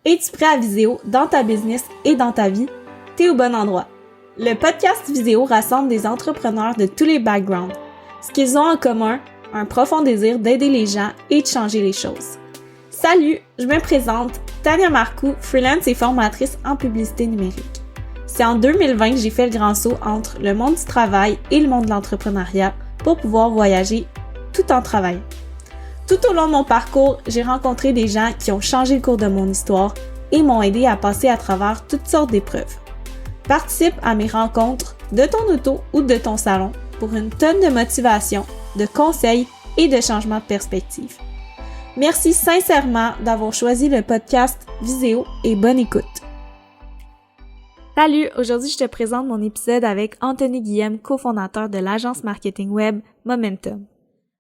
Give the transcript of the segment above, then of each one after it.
Es-tu prêt à Viséo dans ta business et dans ta vie? T'es au bon endroit. Le podcast Viséo rassemble des entrepreneurs de tous les backgrounds. Ce qu'ils ont en commun, un profond désir d'aider les gens et de changer les choses. Salut, je me présente, Tania Marcoux, freelance et formatrice en publicité numérique. C'est en 2020 que j'ai fait le grand saut entre le monde du travail et le monde de l'entrepreneuriat pour pouvoir voyager tout en travaillant. Tout au long de mon parcours, j'ai rencontré des gens qui ont changé le cours de mon histoire et m'ont aidé à passer à travers toutes sortes d'épreuves. Participe à mes rencontres de ton auto ou de ton salon pour une tonne de motivation, de conseils et de changements de perspective. Merci sincèrement d'avoir choisi le podcast Viséo et bonne écoute. Salut, aujourd'hui je te présente mon épisode avec Anthony Guillaume, cofondateur de l'agence marketing web Momentum.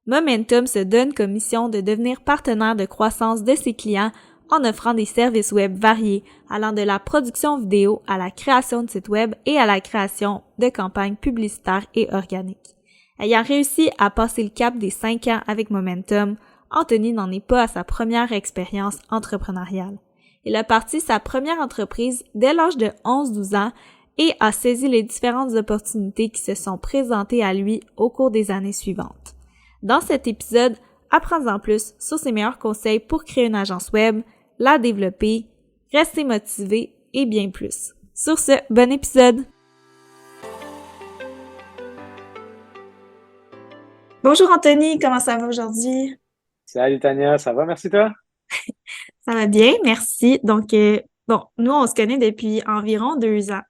Momentum se donne comme mission de devenir partenaire de croissance de ses clients en offrant des services web variés, allant de la production vidéo à la création de sites web et à la création de campagnes publicitaires et organiques. Ayant réussi à passer le cap des 5 ans avec Momentum, Anthony n'en est pas à sa première expérience entrepreneuriale. Il a parti sa première entreprise dès l'âge de 11-12 ans et a saisi les différentes opportunités qui se sont présentées à lui au cours des années suivantes. Dans cet épisode, apprends-en plus sur ses meilleurs conseils pour créer une agence web, la développer, rester motivé et bien plus. Sur ce, bon épisode! Bonjour Anthony, comment ça va aujourd'hui? Salut Tania, ça va? Merci toi? Ça va bien, merci. Donc, nous, on se connaît depuis environ 2 ans.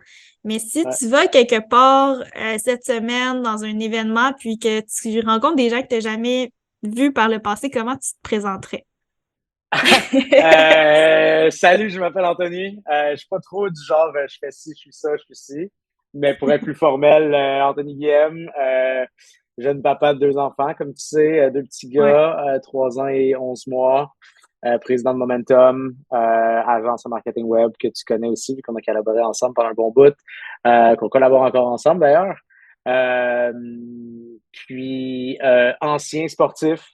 Mais si Ouais. tu vas quelque part cette semaine dans un événement puis que tu rencontres des gens que tu n'as jamais vus par le passé, comment tu te présenterais? Salut, je m'appelle Anthony. Je suis pas trop du genre je fais ci, je suis ça, je suis ci. Mais pour être plus formel, Anthony Guillaume, jeune papa de 2 enfants, comme tu sais, 2 petits Ouais. gars, 3 ans et 11 mois, président de Momentum, agence de marketing web que tu connais aussi, vu qu'on a collaboré ensemble pendant un bon bout, qu'on collabore encore ensemble d'ailleurs. Euh, Puis ancien sportif,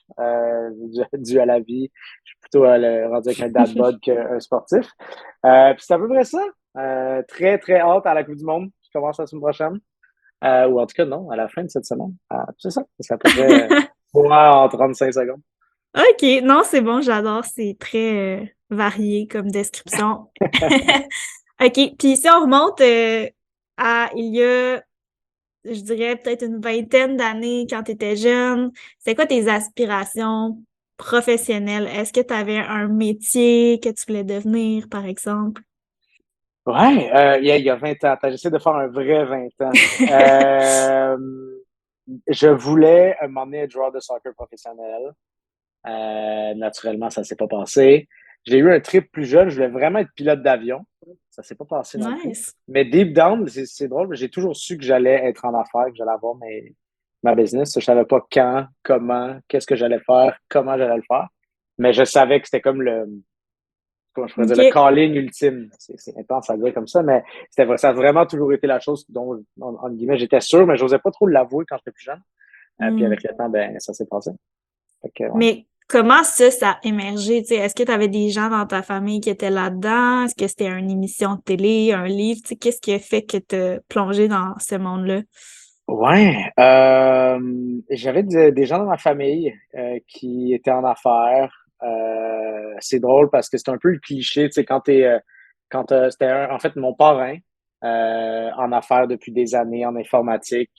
dû à la vie. Je suis plutôt rendu avec un dad bod qu'un sportif. Puis c'est à peu près ça. Très, très hâte à la Coupe du Monde qui commence la semaine prochaine. Ou en tout cas, non, à la fin de cette semaine. C'est ça. C'est à peu près en 35 secondes. OK, non, c'est bon, j'adore, c'est très varié comme description. OK, puis si on remonte à il y a, je dirais, peut-être une vingtaine d'années quand tu étais jeune, c'est quoi tes aspirations professionnelles? Est-ce que tu avais un métier que tu voulais devenir, par exemple? Ouais, il y a 20 ans. Attends, j'essaie de faire un vrai 20 ans. Euh, je voulais m'emmener être joueur de soccer professionnel. Naturellement, ça s'est pas passé. J'ai eu un trip plus jeune, je voulais vraiment être pilote d'avion. Ça s'est pas passé non plus. Nice. Mais deep down, c'est drôle, mais j'ai toujours su que j'allais être en affaires, que j'allais avoir ma business. Je savais pas quand, comment, qu'est-ce que j'allais faire, comment j'allais le faire. Mais je savais que c'était comme comment je pourrais dire, le OK. calling ultime. C'est intense à dire comme ça, mais ça a vraiment toujours été la chose dont, en guillemets, j'étais sûr, mais j'osais pas trop l'avouer quand j'étais plus jeune. Puis Hmm. avec le temps, ben, ça s'est passé. Fait que, ouais. Mais comment ça a émergé? Tu sais, est-ce que tu avais des gens dans ta famille qui étaient là-dedans? Est-ce que c'était une émission de télé, un livre? Tu sais, qu'est-ce qui a fait que tu as plongé dans ce monde-là? Ouais, j'avais des gens dans ma famille qui étaient en affaires. C'est drôle parce que c'est un peu le cliché, tu sais, c'était en fait mon parrain en affaires depuis des années en informatique.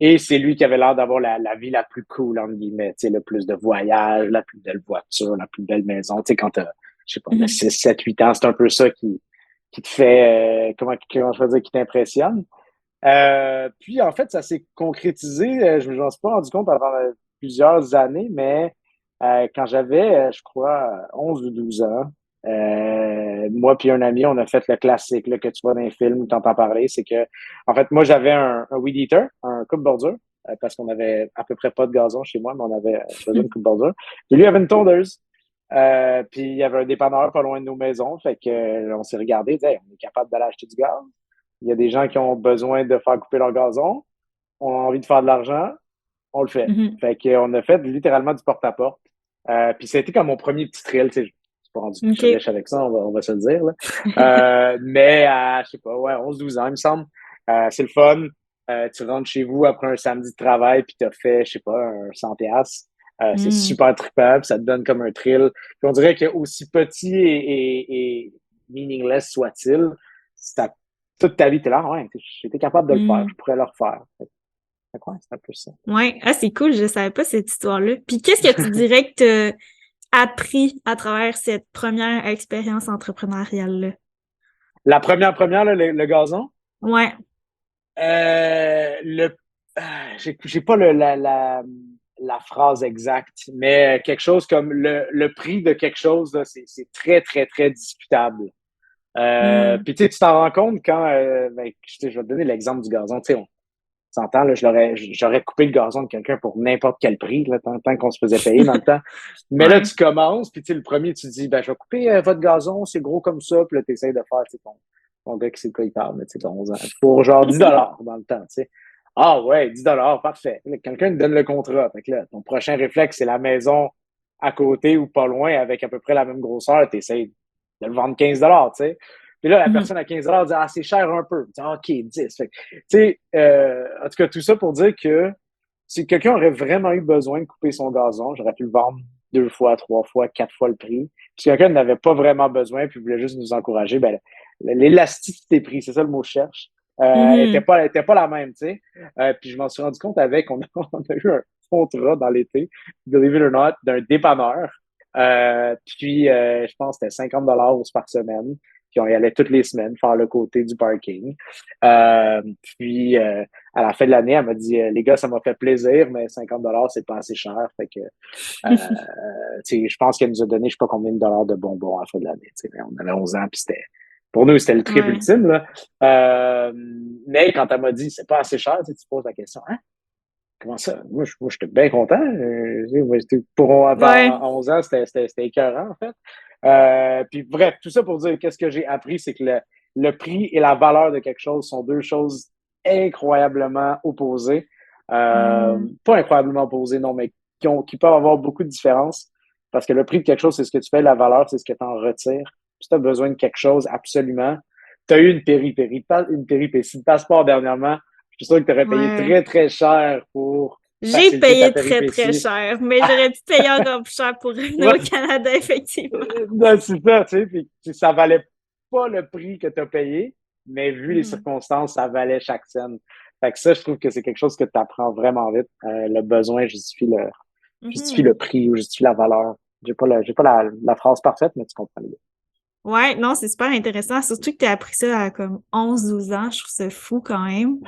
Et c'est lui qui avait l'air d'avoir la vie la plus cool, entre guillemets, tu sais, le plus de voyages, la plus belle voiture, la plus belle maison. Tu sais, quand t'as, je sais pas, de Mhm. 6 7 8 ans, c'est un peu ça qui te fait, comment je veux dire, qui t'impressionne. Puis, en fait, ça s'est concrétisé. Je ne m'en suis pas rendu compte avant plusieurs années, mais quand j'avais, je crois, 11 ou 12 ans, moi puis un ami, on a fait le classique là, que tu vois dans les films, tu entends parler. C'est que, en fait, moi, j'avais un weed eater, un coupe-bordure, parce qu'on avait à peu près pas de gazon chez moi, mais on avait besoin de coupe-bordure. Puis lui avait une tondeuse. Puis il y avait un dépanneur pas loin de nos maisons. Fait que on s'est regardé, hey, on est capable d'aller acheter du gaz. Il y a des gens qui ont besoin de faire couper leur gazon, on a envie de faire de l'argent, on le fait. Mhm. Fait qu'on a fait littéralement du porte-à-porte. Puis ça a été comme mon premier petit thrill. Tu sais, suis pas rendu OK. riche avec ça, on va se le dire, là. Mais à, je sais pas, ouais, 11-12 ans, il me semble. C'est le fun. Tu rentres chez vous après un samedi de travail, puis t'as fait, je sais pas, un 100 piastres. C'est Mm. super trippant, puis ça te donne comme un thrill. Puis on dirait que aussi petit et meaningless soit-il, toute ta vie, t'es là, ouais, j'étais capable de le faire, Mm. je pourrais le refaire. Fait que ouais, c'est un peu ça. Ouais. Ah, c'est cool, je savais pas cette histoire-là. Puis qu'est-ce que tu dirais que t'as appris à travers cette première expérience entrepreneuriale-là? La première, là, le gazon, Ouais. le, j'ai pas la phrase exacte, mais quelque chose comme le prix de quelque chose, là, c'est très, très, très discutable. Mm. Puis tu t'en rends compte quand, ben, je vais te donner l'exemple du gazon. Tu sais, on s'entend, là, j'aurais coupé le gazon de quelqu'un pour n'importe quel prix, là, tant qu'on se faisait payer dans le temps. Mais là, Ouais. tu commences, puis tu sais, le premier, tu te dis, ben, je vais couper votre gazon, c'est gros comme ça, puis là, tu essaies de faire, tu sais, ton gars qui sait de quoi il parle, mais tu sais, 11 ans, pour genre 10 dans le temps, tu sais. Ah ouais, 10 parfait. Là, quelqu'un te donne le contrat. Fait que là, ton prochain réflexe, c'est la maison à côté ou pas loin avec à peu près la même grosseur, tu essaies de le vendre 15 tu sais. Puis là, la Mhm. personne à 15 dit, ah, c'est cher un peu. Tu dis, ah, OK, 10. Fait que, tu sais, en tout cas, tout ça pour dire que si quelqu'un aurait vraiment eu besoin de couper son gazon, j'aurais pu le vendre 2 fois, 3 fois, 4 fois le prix. Si quelqu'un n'avait pas vraiment besoin puis voulait juste nous encourager, ben, l'élasticité prix, c'est ça le mot que je cherche, Mhm. était pas la même, tu sais. Puis je m'en suis rendu compte avec, on a eu un contrat dans l'été, believe it or not, d'un dépanneur. Puis, je pense que c'était 50 par semaine. Puis on y allait toutes les semaines faire le côté du parking. Puis à la fin de l'année, elle m'a dit les gars, ça m'a fait plaisir, mais 50 c'est pas assez cher. Fait que je pense qu'elle nous a donné je sais pas combien de dollars de bonbons à la fin de l'année. On avait 11 ans, puis c'était pour nous, c'était le trip Ouais. ultime. Là. Mais quand elle m'a dit c'est pas assez cher, tu te poses la question, hein? Comment ça? Moi j'étais bien content. Pour Ouais. à 11 ans, c'était écœurant, en fait. Puis bref, tout ça pour dire qu'est-ce que j'ai appris, c'est que le prix et la valeur de quelque chose sont deux choses incroyablement opposées. Mm. Pas incroyablement opposées, non, mais qui peuvent avoir beaucoup de différences. Parce que le prix de quelque chose, c'est ce que tu fais, la valeur, c'est ce que tu en retires. Si tu as besoin de quelque chose, absolument. Tu as eu une péripétie de passeport dernièrement. Je suis sûr que tu aurais payé Ouais. très, très cher pour J'ai faciliter ta payé très, très péripétie. cher, mais j'aurais dû payer encore plus cher pour revenir au Canada, effectivement. Non, c'est ça, tu sais, puis ça valait pas le prix que tu as payé, mais vu les Mhm. circonstances, ça valait chaque scène. Fait que ça, je trouve que c'est quelque chose que tu apprends vraiment vite. Le besoin justifie le Mhm. prix ou justifie la valeur. J'ai pas la phrase parfaite, mais tu comprends l'idée. Ouais, non, c'est super intéressant. Surtout que tu as appris ça à comme 11 12 ans. Je trouve ça fou quand même.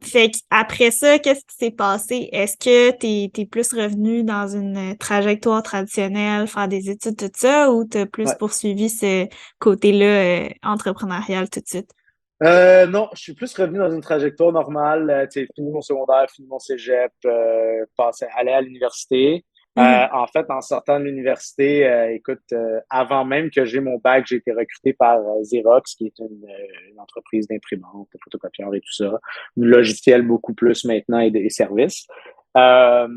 Fait qu'après ça, qu'est-ce qui s'est passé? Est-ce que t'es plus revenu dans une trajectoire traditionnelle, faire des études, tout ça, ou t'as plus Ouais. poursuivi ce côté-là, entrepreneurial tout de suite? Non, je suis plus revenu dans une trajectoire normale. Tu sais, fini mon secondaire, fini mon cégep, aller à l'université. Mhm. En fait, en sortant de l'université, écoute, avant même que j'ai mon bac, j'ai été recruté par Xerox, qui est une entreprise d'imprimante, de photocopieurs et tout ça, du logiciel beaucoup plus maintenant et des services. Euh,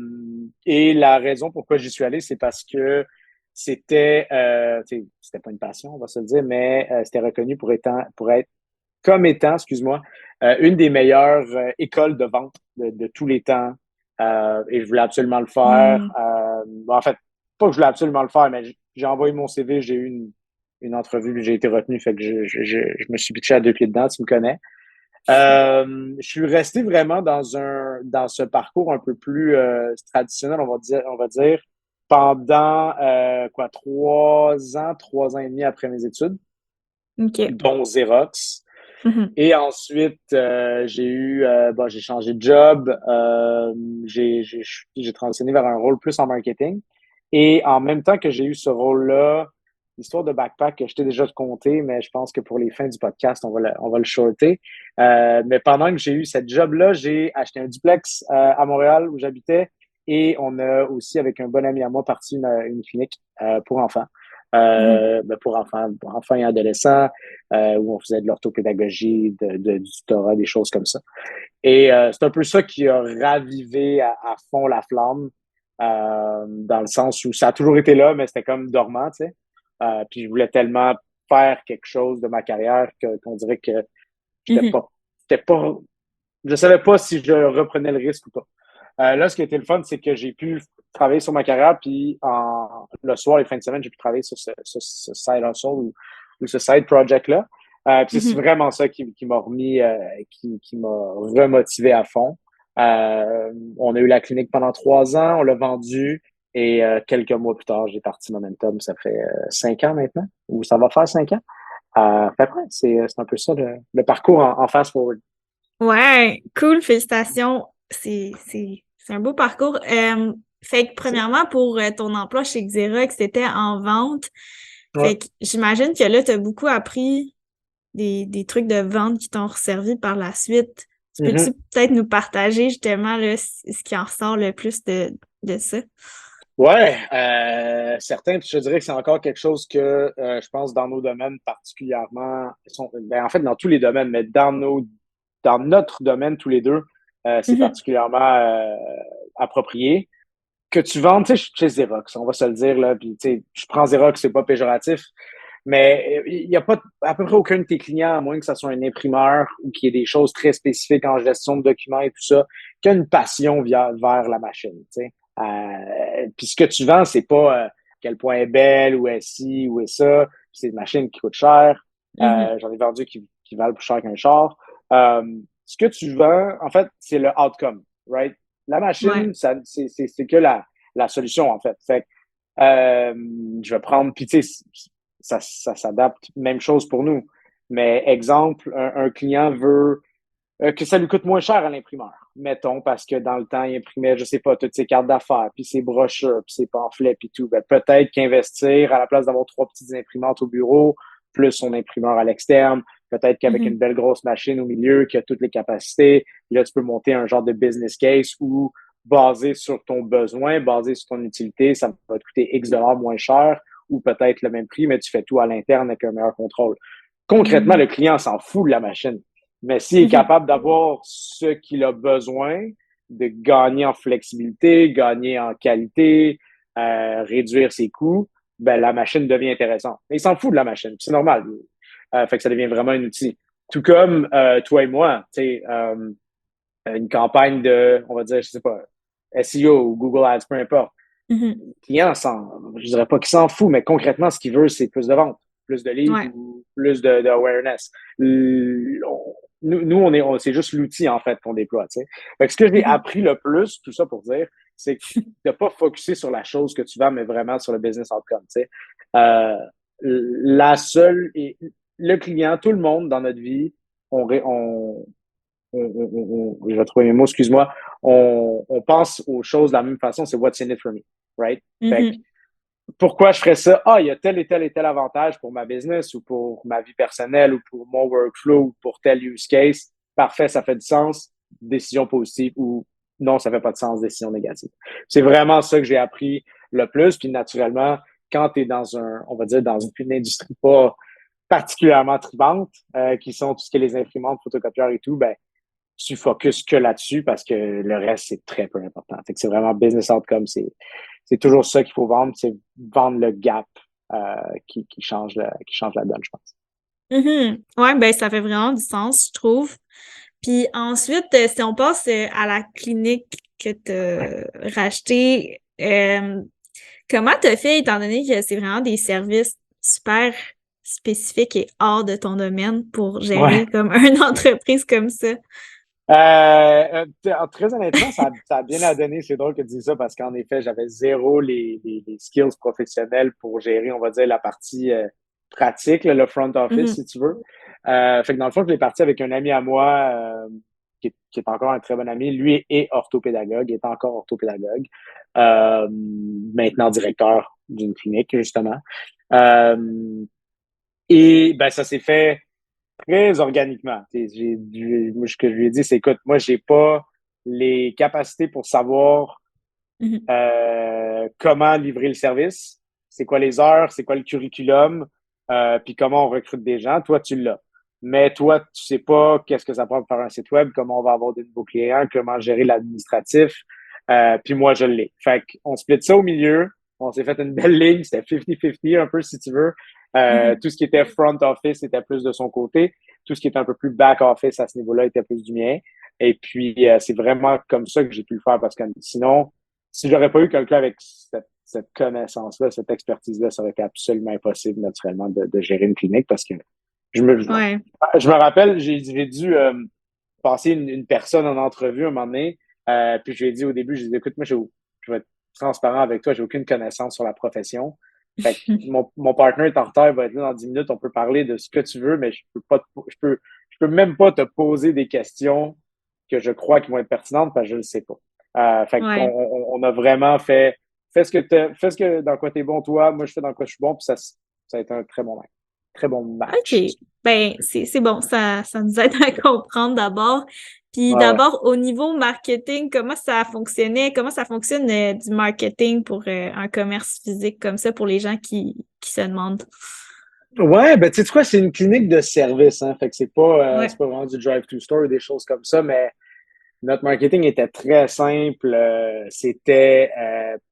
et la raison pourquoi j'y suis allé, c'est parce que c'était pas une passion, on va se le dire, mais c'était reconnu pour être comme étant, excuse-moi, une des meilleures écoles de vente de tous les temps. Et je voulais absolument le faire. Mhm. En fait, pas que je voulais absolument le faire, mais j'ai envoyé mon CV, j'ai eu une entrevue, j'ai été retenu, fait que je me suis pitché à 2 pieds dedans, tu me connais. Je suis resté vraiment dans ce parcours un peu plus traditionnel, on va dire, pendant 3 ans et demi après mes études, OK. dont Xerox. Mhm. Et ensuite, j'ai changé de job, j'ai transitionné vers un rôle plus en marketing. Et en même temps que j'ai eu ce rôle-là, l'histoire de backpack que je t'ai déjà compté, mais je pense que pour les fins du podcast, on va le shorter. Mais pendant que j'ai eu cette job-là, j'ai acheté un duplex à Montréal où j'habitais et on a aussi, avec un bon ami à moi, parti une clinique pour enfants. Mhm. Pour enfants et adolescents où on faisait de l'orthopédagogie, du tutorat, des choses comme ça. Et c'est un peu ça qui a ravivé à fond la flamme, dans le sens où ça a toujours été là, mais c'était comme dormant, tu sais. Puis je voulais tellement faire quelque chose de ma carrière qu'on dirait que j'étais Mhm. pas, j'étais pas, je savais pas si je reprenais le risque ou pas. Là, ce qui a été le fun, c'est que j'ai pu travailler sur ma carrière, puis le soir, les fins de semaine, j'ai pu travailler sur ce side hustle ou ce side project-là. Puis c'est Mhm. vraiment ça qui m'a remis, qui m'a remotivé à fond. On a eu la clinique pendant 3 ans, on l'a vendu et quelques mois plus tard, j'ai parti Momentum. Ça fait 5 ans maintenant, ou ça va faire 5 ans. Fait que ouais, c'est un peu ça le parcours en fast-forward. Ouais, cool, félicitations. C'est un beau parcours. Fait que premièrement, pour ton emploi chez Xerox, c'était en vente. Ouais. Fait que j'imagine que là, tu as beaucoup appris des trucs de vente qui t'ont resservi par la suite. Tu peux-tu Mhm. peut-être nous partager justement là, ce qui en ressort le plus de ça? Ouais, certains, puis je te dirais que c'est encore quelque chose que je pense dans nos domaines particulièrement, ben, en fait dans tous les domaines, mais dans notre domaine tous les deux, c'est Mhm. particulièrement approprié. Que tu vendes, tu sais, chez Xerox, on va se le dire là, puis tu sais, je prends Xerox, c'est pas péjoratif, mais il n'y a pas à peu près aucun de tes clients, à moins que ça soit un imprimeur ou qu'il y ait des choses très spécifiques en gestion de documents et tout ça, qui a une passion vers la machine. Tu sais. Puis ce que tu vends, c'est pas quel point est belle ou est ci ou est ça. C'est une machine qui coûte cher. Mhm. J'en ai vendu qui valent plus cher qu'un char. Euh, Ce que tu vends, en fait, c'est le outcome, right? La Ouais. machine, c'est que la solution, en fait. Fait que, je vais prendre, puis tu sais, ça s'adapte. Même chose pour nous. Mais exemple, un client veut que ça lui coûte moins cher à l'imprimeur. Mettons, parce que dans le temps, il imprimait, je sais pas, toutes ses cartes d'affaires, puis ses brochures, puis ses pamphlets, puis tout. Ben, peut-être qu'investir à la place d'avoir 3 petites imprimantes au bureau, plus son imprimeur à l'externe, peut-être qu'avec une Mhm. belle grosse machine au milieu qui a toutes les capacités, là, tu peux monter un genre de business case où, basé sur ton besoin, basé sur ton utilité, ça va te coûter X dollars moins cher, ou peut-être le même prix, mais tu fais tout à l'interne avec un meilleur contrôle. Concrètement, Mhm. le client s'en fout de la machine. Mais s'il est Mhm. capable d'avoir ce qu'il a besoin, de gagner en flexibilité, gagner en qualité, réduire ses coûts, ben la machine devient intéressante. Mais il s'en fout de la machine, c'est normal. Fait que ça devient vraiment un outil. Tout comme toi et moi, tu sais, une campagne de, on va dire, je sais pas, SEO ou Google Ads, peu importe. Mhm. Le client, je dirais pas qu'il s'en fout, mais concrètement, ce qu'il veut, c'est plus de ventes, plus de leads Ouais. ou plus de awareness. C'est juste l'outil, en fait, qu'on déploie, tu sais. Fait que ce que j'ai Mhm. appris le plus, tout ça pour dire, c'est de pas focuser sur la chose que tu vends, mais vraiment sur le business outcome, tu sais. Euh, la seule, et le client, tout le monde dans notre vie, on, ré- je vais trouver mes mots, excuse-moi, on pense aux choses de la même façon, c'est what's in it for me, right? Fait que, Mhm. pourquoi je ferais ça? Ah, il y a tel et tel et tel avantage pour ma business ou pour ma vie personnelle ou pour mon workflow ou pour tel use case. Parfait, ça fait du sens. Décision positive ou non, ça fait pas de sens, décision négative. C'est vraiment ça que j'ai appris le plus. Puis naturellement, quand tu es on va dire, dans une industrie pas particulièrement tribante, qui sont tout ce qui est les imprimantes, photocopieurs et tout, ben, tu focuses que là-dessus parce que le reste, c'est très peu important. Fait que c'est vraiment business outcome. C'est toujours ça qu'il faut vendre, c'est vendre le gap qui change la donne, je pense. Mhm. Ouais, ben ça fait vraiment du sens, je trouve. Puis ensuite, si on passe à la clinique que tu as rachetée, comment tu as fait, étant donné que c'est vraiment des services super spécifiques et hors de ton domaine pour gérer Ouais. comme une entreprise comme ça? Très honnêtement, ça a bien à donner. C'est drôle que tu dises ça parce qu'en effet, j'avais zéro les skills professionnels pour gérer, on va dire, la partie pratique, là, le front office, Mhm. si tu veux. Fait que dans le fond, je l'ai parti avec un ami à moi qui est encore un très bon ami. Lui est orthopédagogue, est encore orthopédagogue, maintenant directeur d'une clinique, justement. Euh, et ben, ça s'est fait très organiquement. Moi, ce que je lui ai dit, c'est écoute, moi, j'ai pas les capacités pour savoir Mhm. comment livrer le service, c'est quoi les heures, c'est quoi le curriculum, puis comment on recrute des gens. Toi, tu l'as. Mais toi, tu sais pas qu'est-ce que ça prend pour faire un site web, comment on va avoir des nouveaux clients, comment gérer l'administratif. Puis moi, je l'ai. Fait qu'on split ça au milieu. On s'est fait une belle ligne, c'était 50-50 un peu si tu veux. Mhm. Tout ce qui était front office était plus de son côté. Tout ce qui était un peu plus back office à ce niveau-là était plus du mien. Et puis, c'est vraiment comme ça que j'ai pu le faire parce que sinon, si j'aurais pas eu quelqu'un avec cette connaissance-là, cette expertise-là, ça aurait été absolument impossible, naturellement, de gérer une clinique parce que je me, Ouais. je me rappelle, j'ai dû passer une personne en entrevue un moment donné, puis je lui ai dit au début, je lui ai dit, écoute, moi, je vais être transparent avec toi, j'ai aucune connaissance sur la profession. Fait que mon partner est en retard, il va être là dans 10 minutes, on peut parler de ce que tu veux, mais je peux même pas te poser des questions que je crois qui vont être pertinentes parce que je ne le sais pas. Fait qu'on Ouais. on a vraiment fais ce que dans quoi t'es bon toi, moi je fais dans quoi je suis bon, puis ça a été un très bon OK. match. Ben, c'est bon, ça nous aide à comprendre d'abord. Puis Ouais, ouais. d'abord, au niveau marketing, comment ça fonctionnait? Comment ça fonctionne du marketing pour un commerce physique comme ça pour les gens qui se demandent? Ouais, ben tu sais quoi, c'est une clinique de service, hein. Fait que Ouais. c'est pas vraiment du drive-to store ou des choses comme ça, mais notre marketing était très simple. C'était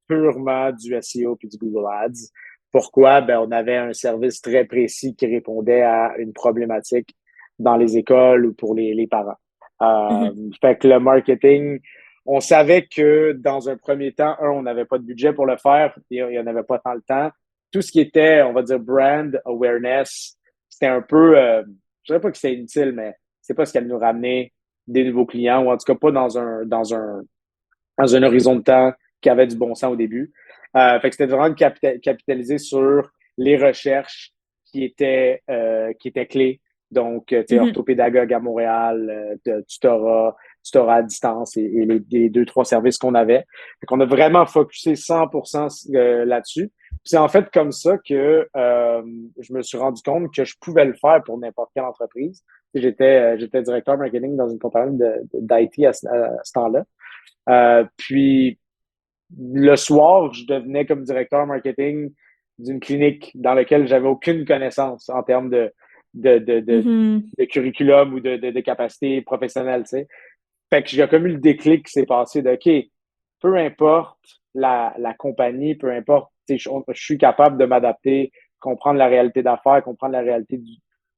purement du SEO puis du Google Ads. Pourquoi? Ben, on avait un service très précis qui répondait à une problématique dans les écoles ou pour les parents. Mhm. Fait que le marketing, on savait que dans un premier temps, on n'avait pas de budget pour le faire, et il n'y en avait pas tant le temps. Tout ce qui était, on va dire, brand awareness, c'était un peu, je dirais pas que c'était inutile, mais c'est pas ce qu'elle nous ramenait des nouveaux clients, ou en tout cas pas dans un horizon de temps qui avait du bon sens au début. Fait que c'était vraiment de capitaliser sur les recherches qui étaient clés. Donc, tu sais, Mhm. orthopédagogue à Montréal, tutorat à distance et les deux, trois services qu'on avait. Fait qu'on a vraiment focusé 100% là-dessus. C'est en fait comme ça que je me suis rendu compte que je pouvais le faire pour n'importe quelle entreprise. J'étais directeur marketing dans une compagnie d'IT à ce temps-là. Puis le soir, je devenais comme directeur marketing d'une clinique dans laquelle j'avais aucune connaissance en termes de, de, de, Mhm. de curriculum ou de capacité professionnelle, tu sais. Fait que j'ai comme eu le déclic qui s'est passé de, OK, peu importe la compagnie, peu importe, tu sais, je suis capable de m'adapter, comprendre la réalité d'affaires, comprendre la réalité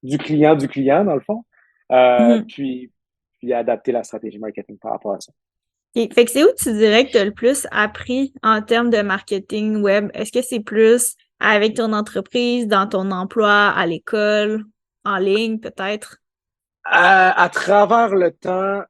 du client, dans le fond, euh, Mhm. puis, puis adapter la stratégie marketing par rapport à ça. Et fait que c'est où tu dirais que tu as le plus appris en termes de marketing web? Est-ce que c'est plus avec ton entreprise, dans ton emploi, à l'école, en ligne peut-être? À travers le temps,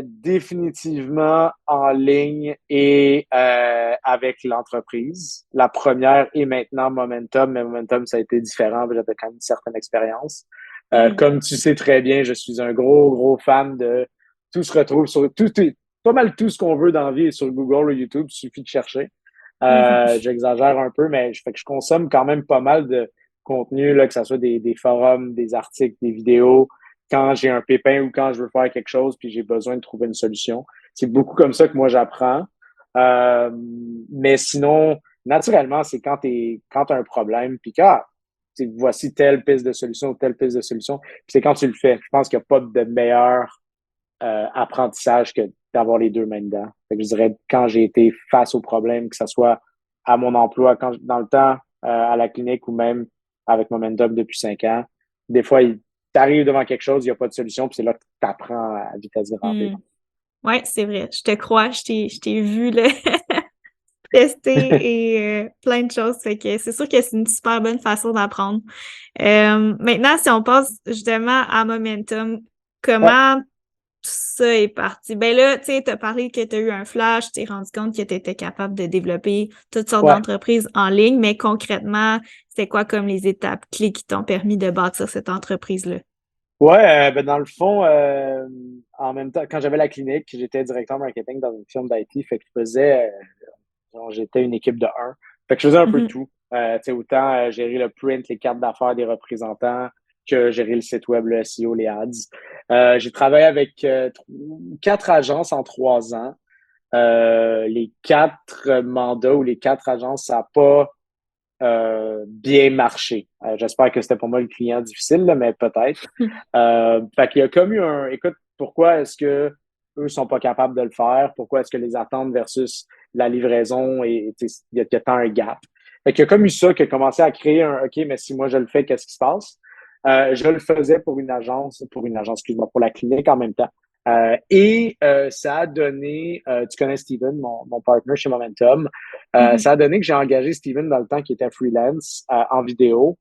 définitivement en ligne et avec l'entreprise. La première est maintenant Momentum, mais Momentum, ça a été différent, j'avais quand même une certaine expérience. Hmm. Comme tu sais très bien, je suis un gros fan de tout se retrouve sur pas mal tout ce qu'on veut dans la vie est sur Google ou YouTube, il suffit de chercher. Mhm. J'exagère un peu, mais fait que je consomme quand même pas mal de contenu, là, que ce soit des forums, des articles, des vidéos, quand j'ai un pépin ou quand je veux faire quelque chose puis j'ai besoin de trouver une solution. C'est beaucoup comme ça que moi j'apprends. Euh, mais sinon, naturellement, c'est quand t'as un problème puis voici telle piste de solution ou telle piste de solution. Puis c'est quand tu le fais. Je pense qu'il n'y a pas de meilleur apprentissage que d'avoir les deux mains dedans. Fait que je dirais quand j'ai été face au problème, que ce soit à mon emploi, dans le temps, à la clinique ou même avec Momentum depuis 5 ans, des fois, t'arrives devant quelque chose, il n'y a pas de solution, puis c'est là que tu apprends à vitesse grand V. Hmm. Ouais, c'est vrai. Je te crois. Je t'ai vu là, tester et plein de choses. Fait que c'est sûr que c'est une super bonne façon d'apprendre. Maintenant, si on passe justement à Momentum, Ouais, comment tout ça est parti? Ben là, tu sais, t'as parlé que tu as eu un flash, tu t'es rendu compte que tu étais capable de développer toutes sortes ouais. d'entreprises en ligne, mais concrètement, c'est quoi comme les étapes clés qui t'ont permis de bâtir cette entreprise-là? Ouais, ben dans le fond, en même temps, quand j'avais la clinique, j'étais directeur marketing dans une firme d'IT, fait que j'étais une équipe de un. Fait que je faisais un peu de Mhm. tout. Tu sais, autant gérer le print, les cartes d'affaires des représentants, que gérer le site web, le SEO, les ads. J'ai travaillé avec 4 agences en 3 ans. Les 4 mandats ou les 4 agences, ça n'a pas bien marché. J'espère que c'était pour moi le client difficile, là, mais peut-être. Fait qu'il y a comme eu écoute, pourquoi est-ce que eux sont pas capables de le faire? Pourquoi est-ce que les attentes versus la livraison il y a tant un gap? Fait qu'il y a comme eu ça qui a commencé à créer un OK, mais si moi je le fais, qu'est-ce qui se passe? Je le faisais pour une agence, excuse-moi, pour la clinique en même temps. Ça a donné, tu connais Steven, mon partner chez Momentum, Mhm. ça a donné que j'ai engagé Steven dans le temps qui était freelance en vidéo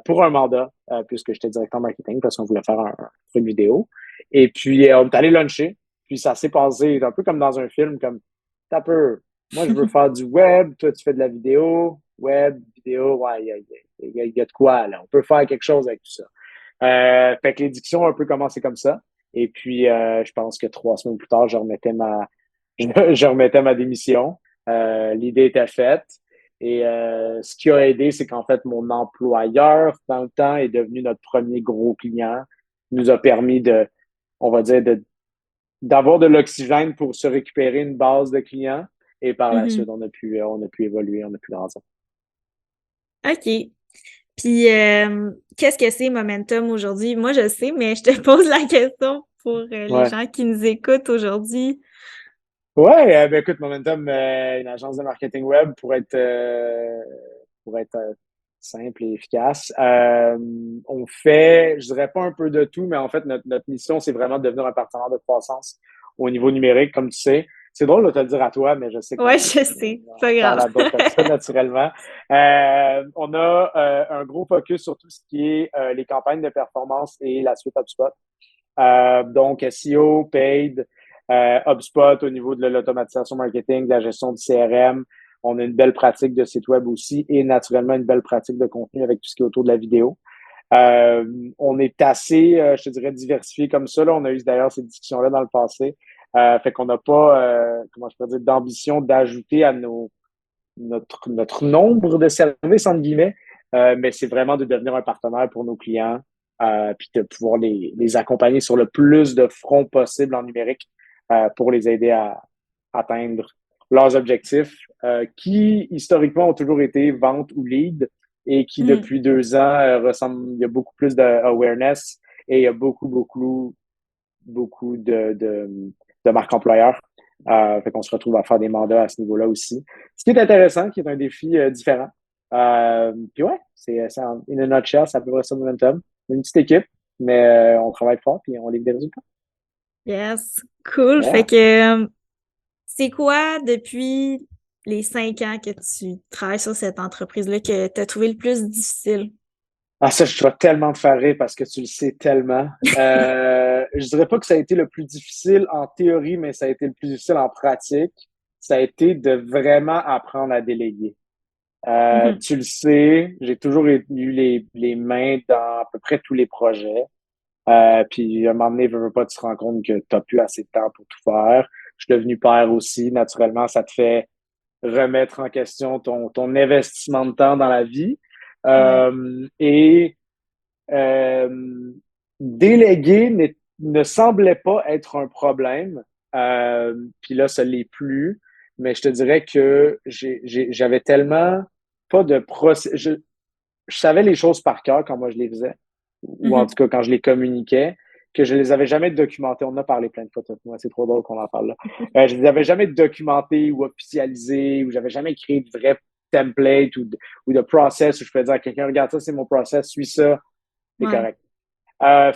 pour un mandat, puisque j'étais directeur marketing parce qu'on voulait faire un truc vidéo. Et puis, on est allé luncher, puis ça s'est passé un peu comme dans un film, comme, t'as peu, moi je veux faire du web, toi tu fais de la vidéo, web, vidéo, ouais, il y a de quoi, là, on peut faire quelque chose avec tout ça. Fait que les discussions ont un peu commencé comme ça. Et puis, je pense que 3 semaines plus tard, je remettais ma démission. L'idée était faite. Et ce qui a aidé, c'est qu'en fait, mon employeur, dans le temps, est devenu notre premier gros client. Il nous a permis on va dire, d'avoir de l'oxygène pour se récupérer une base de clients. Et par la suite, Mhm. on a pu évoluer, on a pu grandir. OK. Puis, qu'est-ce que c'est Momentum aujourd'hui? Moi, je sais, mais je te pose la question pour les Ouais. gens qui nous écoutent aujourd'hui. Ouais, ben écoute, Momentum, une agence de marketing web pour être simple et efficace. On fait, je dirais pas un peu de tout, mais en fait, notre mission, c'est vraiment de devenir un partenaire de croissance au niveau numérique, comme tu sais. C'est drôle de te le dire à toi, mais je sais Ouais, qu'on je sais. Pas on parle grave. à d'autres comme ça naturellement. On a un gros focus sur tout ce qui est les campagnes de performance et la suite HubSpot. Donc, SEO, paid, HubSpot au niveau de l'automatisation marketing, de la gestion du CRM. On a une belle pratique de site web aussi et naturellement une belle pratique de contenu avec tout ce qui est autour de la vidéo. Euh, on est assez, je te dirais, diversifié comme ça. Là. On a eu d'ailleurs ces discussions-là dans le passé. Fait qu'on n'a pas, comment je peux dire, d'ambition d'ajouter à notre nombre de services, entre guillemets, mais c'est vraiment de devenir un partenaire pour nos clients, puis de pouvoir les accompagner sur le plus de fronts possible en numérique pour les aider à atteindre leurs objectifs, qui historiquement ont toujours été vente ou lead et qui Hmm. depuis 2 ans ressemblent, il y a beaucoup plus d'awareness et il y a beaucoup de marques employeurs. Fait qu'on se retrouve à faire des mandats à ce niveau-là aussi. Ce qui est intéressant, qui est un défi différent. Puis ouais, c'est in a nutshell, c'est à peu près ça Momentum. Une petite équipe, mais on travaille fort puis on livre des résultats. Yes. Cool. Fait Yeah. que, c'est quoi depuis les 5 ans que tu travailles sur cette entreprise-là que tu as trouvé le plus difficile? Ah, ça, je dois tellement te faire rire parce que tu le sais tellement. Je dirais pas que ça a été le plus difficile en théorie, mais ça a été le plus difficile en pratique. Ça a été de vraiment apprendre à déléguer. Mhm. Tu le sais, j'ai toujours eu les mains dans à peu près tous les projets. Puis à un moment donné, veux pas, tu te rends compte que tu n'as plus assez de temps pour tout faire. Je suis devenu père aussi. Naturellement, ça te fait remettre en question ton investissement de temps dans la vie. Ouais. Et euh, déléguer ne semblait pas être un problème. Puis là, ça l'est plus. Mais je te dirais que j'avais tellement pas de procès. Je savais les choses par cœur quand moi je les faisais, ou en tout Mhm. cas quand je les communiquais, que je les avais jamais documentés. On en a parlé plein de fois, toi, moi, c'est trop drôle qu'on en parle là. Je les avais jamais documentés ou officialisés, ou j'avais jamais créé de vrai template ou de process où je peux dire à quelqu'un, regarde ça, c'est mon process, suis ça, c'est Ouais. correct.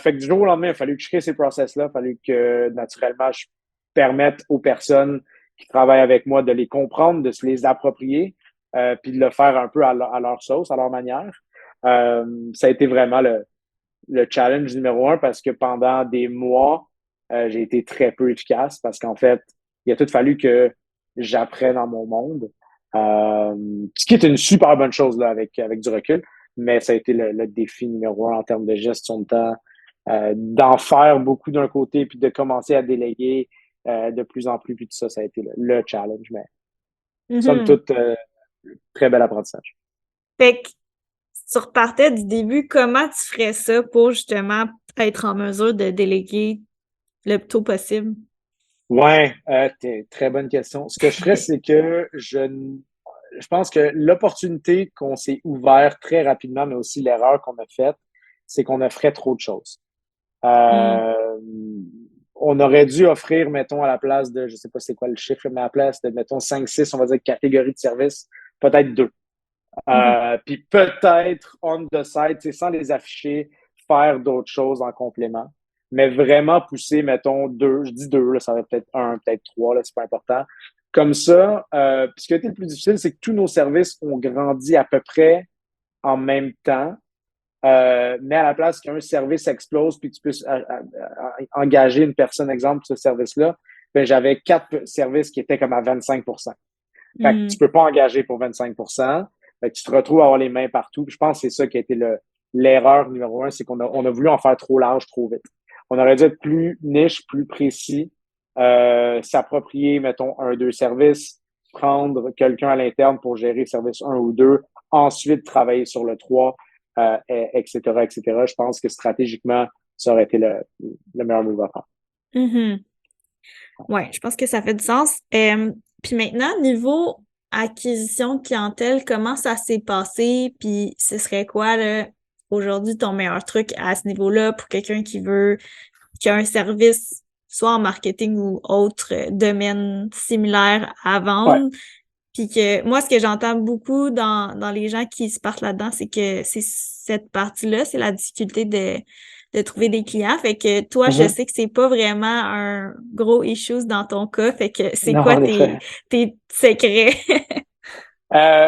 Fait que du jour au lendemain, il a fallu que je crée ces process-là, il a fallu que naturellement je permette aux personnes qui travaillent avec moi de les comprendre, de se les approprier, puis de le faire un peu à leur sauce, à leur manière. Ça a été vraiment le challenge numéro un parce que pendant des mois, j'ai été très peu efficace parce qu'en fait, il a tout fallu que j'apprenne dans mon monde. Euh, Ce qui est une super bonne chose là, avec du recul, mais ça a été le défi numéro un en termes de gestion de temps, d'en faire beaucoup d'un côté, puis de commencer à déléguer de plus en plus, puis tout ça, ça a été le challenge, mais somme Mhm. toute, très bel apprentissage. Fait que tu repartais du début, comment tu ferais ça pour justement être en mesure de déléguer le plus tôt possible? Ouais, très bonne question. Ce que je ferais, c'est que je pense que l'opportunité qu'on s'est ouvert très rapidement, mais aussi l'erreur qu'on a faite, c'est qu'on offrait trop de choses. Hmm. Euh, on aurait dû offrir, mettons, à la place de, je sais pas c'est quoi le chiffre, mais à la place de, mettons, 5, 6, on va dire, catégories de services, peut-être deux. Mhm. Puis peut-être on the side, tu sais, sans les afficher, faire d'autres choses en complément. Mais vraiment pousser, mettons, deux, je dis deux, là, ça va être peut-être un, peut-être trois, là, c'est pas important. Comme ça, puis ce qui a été le plus difficile, c'est que tous nos services ont grandi à peu près en même temps. Mais à la place qu'un service explose puis que tu puisses engager une personne, exemple, pour ce service-là, ben, j'avais quatre services qui étaient comme à 25%. Fait que tu Mhm. peux pas engager pour 25%. Fait que tu te retrouves à avoir les mains partout. Puis je pense que c'est ça qui a été l'erreur numéro un, c'est qu'on a voulu en faire trop large, trop vite. On aurait dû être plus niche, plus précis, s'approprier, mettons, un, deux services, prendre quelqu'un à l'interne pour gérer service un ou deux, ensuite travailler sur le 3, etc., etc. Je pense que stratégiquement, ça aurait été le meilleur move à faire. Mhm. Ouais, je pense que ça fait du sens. Puis maintenant, niveau acquisition de clientèle, comment ça s'est passé? Puis ce serait quoi, là, aujourd'hui, ton meilleur truc à ce niveau-là pour quelqu'un qui a un service, soit en marketing ou autre domaine similaire à Ouais. vendre? Puis que moi, ce que j'entends beaucoup dans les gens qui se partent là-dedans, c'est que c'est cette partie-là, c'est la difficulté de trouver des clients. Fait que toi, je Mhm. sais que c'est pas vraiment un gros issue dans ton cas. Fait que c'est Non, quoi en effet. tes secrets?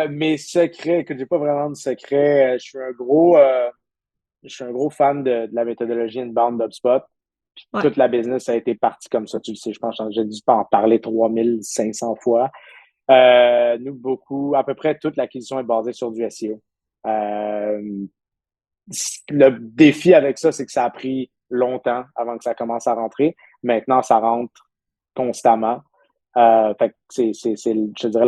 Mes secrets, que j'ai pas vraiment de secrets, je suis un gros fan de la méthodologie inbound d'HubSpot. Puis Ouais. toute la business a été partie comme ça, tu le sais, je pense que j'ai dû en parler 3500 fois. Nous, beaucoup, à peu près toute l'acquisition est basée sur du SEO. Euh, le défi avec ça, c'est que ça a pris longtemps avant que ça commence à rentrer. Maintenant, ça rentre constamment. Fait que c'est, je dirais,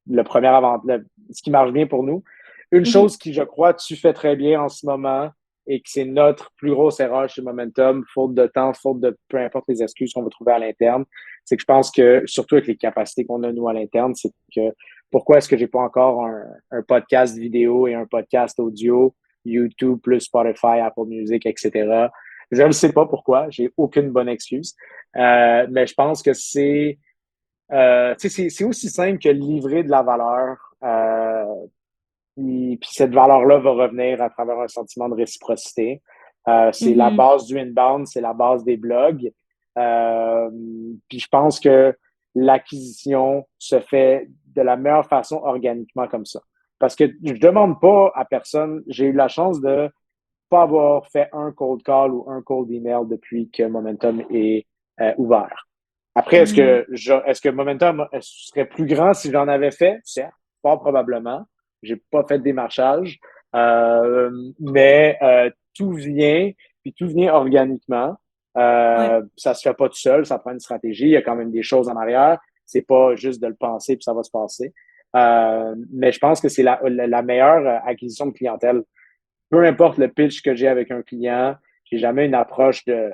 le premier avant, ce qui marche bien pour nous. Une Mhm. chose qui, je crois, tu fais très bien en ce moment et que c'est notre plus grosse erreur chez Momentum, faute de temps, faute de peu importe les excuses qu'on va trouver à l'interne, c'est que je pense que, surtout avec les capacités qu'on a, nous, à l'interne, c'est que pourquoi est-ce que j'ai pas encore un podcast vidéo et un podcast audio, YouTube plus Spotify, Apple Music, etc. Je ne sais pas pourquoi, j'ai aucune bonne excuse. Mais je pense que c'est aussi simple que livrer de la valeur. Puis cette valeur-là va revenir à travers un sentiment de réciprocité. C'est la Mhm. base du inbound, c'est la base des blogs. Euh, Puis je pense que l'acquisition se fait de la meilleure façon organiquement comme ça. Parce que je demande pas à personne, j'ai eu la chance de pas avoir fait un cold call ou un cold email depuis que Momentum est ouvert. Après, Mhm. est-ce que Momentum serait plus grand si j'en avais fait? Certes, pas probablement. J'ai pas fait de démarchage. Euh, mais tout vient, puis tout vient organiquement. Ouais. Ça se fait pas tout seul, ça prend une stratégie. Il y a quand même des choses en arrière. C'est pas juste de le penser puis ça va se passer. Mais je pense que c'est la meilleure acquisition de clientèle. Peu importe le pitch que j'ai avec un client, j'ai jamais une approche que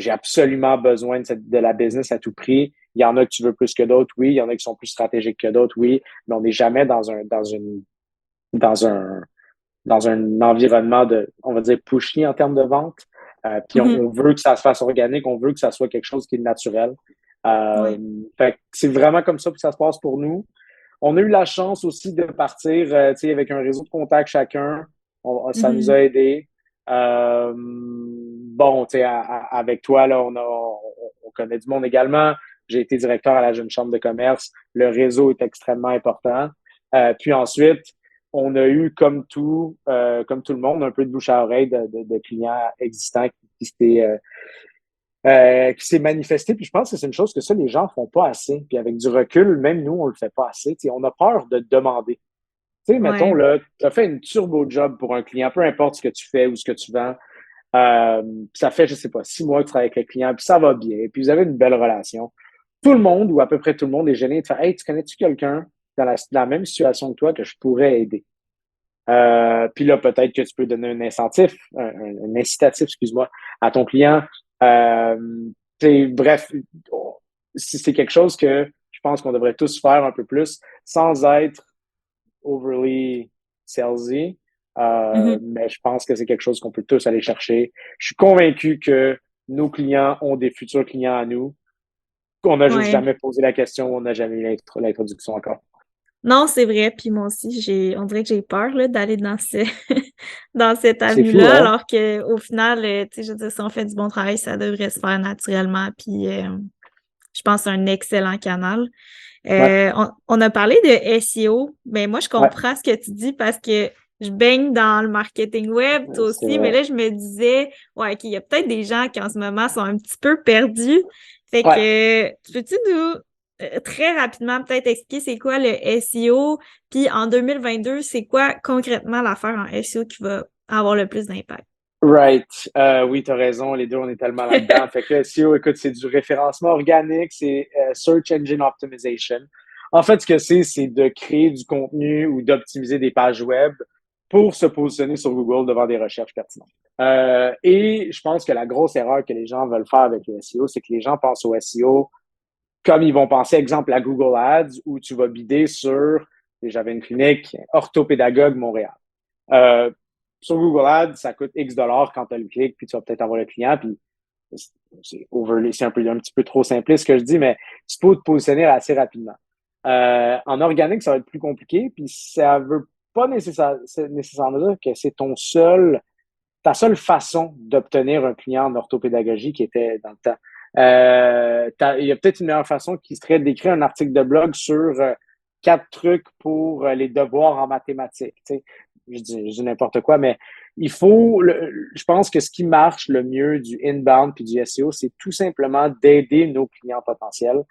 j'ai absolument besoin de la business à tout prix. Il y en a que tu veux plus que d'autres, oui. Il y en a qui sont plus stratégiques que d'autres, oui. Mais on n'est jamais dans un, dans un environnement on va dire, pushy en termes de vente. Puis Mhm. on veut que ça se fasse organique, on veut que ça soit quelque chose qui est naturel. Euh, Ouais. Fait que c'est vraiment comme ça que ça se passe pour nous. On a eu la chance aussi de partir avec un réseau de contacts chacun. Ça nous a Mhm. aidés. Bon, avec toi, là, on connaît du monde également. J'ai été directeur à la Jeune Chambre de commerce. Le réseau est extrêmement important. Puis ensuite, on a eu, comme tout le monde, un peu de bouche à oreille de clients existants qui s'est manifesté. Puis je pense que c'est une chose que ça, les gens font pas assez. Puis avec du recul, même nous, on le fait pas assez. T'sais, on a peur de demander. Tu sais, mettons, Ouais. là, tu as fait une turbo job pour un client, peu importe ce que tu fais ou ce que tu vends. Ça fait, je sais pas, 6 mois que tu travailles avec le client, puis ça va bien, puis vous avez une belle relation. Tout le monde, ou à peu près tout le monde, est gêné de faire Hey, tu connais-tu quelqu'un dans la même situation que toi que je pourrais aider? Puis là, peut-être que tu peux donner un incentif, un incitatif, excuse-moi, à ton client. Euh, Bref, si c'est quelque chose que je pense qu'on devrait tous faire un peu plus sans être overly salesy. Mhm. Mais je pense que c'est quelque chose qu'on peut tous aller chercher. Je suis convaincu que nos clients ont des futurs clients à nous, qu'on n'a juste Ouais. jamais posé la question, on n'a jamais eu l'introduction encore. Non, c'est vrai, puis moi aussi, on dirait que j'ai peur là, d'aller dans dans cette C'est fou, avenue-là, hein? alors que au final, tu sais, je veux dire, si on fait du bon travail, ça devrait se faire naturellement, puis je pense que c'est un excellent canal. Ouais, On a parlé de SEO, mais moi, je ouais, comprends ce que tu dis parce que je baigne dans le marketing web, toi c'est aussi, mais vrai. là, je me disais, ouais, OK, il y a peut-être des gens qui en ce moment sont un petit peu perdus. Fait Ouais. que, peux-tu nous, très rapidement, peut-être expliquer c'est quoi le SEO, puis en 2022, c'est quoi concrètement l'affaire en SEO qui va avoir le plus d'impact? Right. Oui, tu as raison. Les deux, on est tellement là-dedans. Fait que le SEO, écoute, c'est du référencement organique, c'est Search Engine Optimization. En fait, ce que c'est de créer du contenu ou d'optimiser des pages web pour se positionner sur Google devant des recherches pertinentes. Et je pense que la grosse erreur que les gens veulent faire avec le SEO, c'est que les gens pensent au SEO comme ils vont penser, exemple, à Google Ads, où tu vas bider sur, et j'avais une clinique, orthopédagogue Montréal. Euh, sur Google Ads, ça coûte X dollars quand tu le clic, puis tu vas peut-être avoir le client, puis c'est un petit peu trop simpliste ce que je dis, mais tu peux te positionner assez rapidement. En organique, ça va être plus compliqué, puis ça veut pas nécessairement dire que c'est ta seule façon d'obtenir un client en orthopédagogie qui était dans le temps. Il y a peut-être une meilleure façon qui serait d'écrire un article de blog sur 4 trucs pour les devoirs en mathématiques. Tu sais, je dis n'importe quoi, mais je pense que ce qui marche le mieux du inbound puis du SEO, c'est tout simplement d'aider nos clients potentiels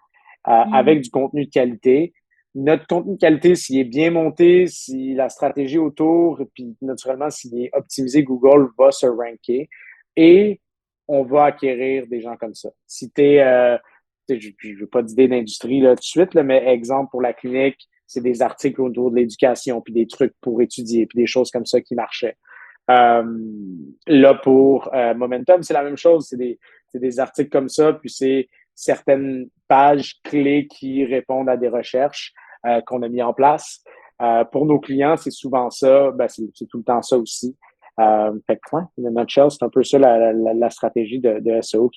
avec du contenu de qualité. Notre contenu de qualité, s'il est bien monté, si la stratégie autour, puis naturellement, s'il est optimisé, Google va se ranker et on va acquérir des gens comme ça. Si je ne veux pas d'idée d'industrie là tout de suite, là, mais exemple pour la clinique, c'est des articles autour de l'éducation, puis des trucs pour étudier, puis des choses comme ça qui marchaient. Euh, Là, pour Momentum, c'est la même chose. C'est des articles comme ça, puis c'est certaines pages clés qui répondent à des recherches qu'on a mis en place. Pour nos clients, c'est souvent ça. Ben, c'est tout le temps ça aussi. Fait que, ouais, in a nutshell, c'est un peu ça la stratégie de SEO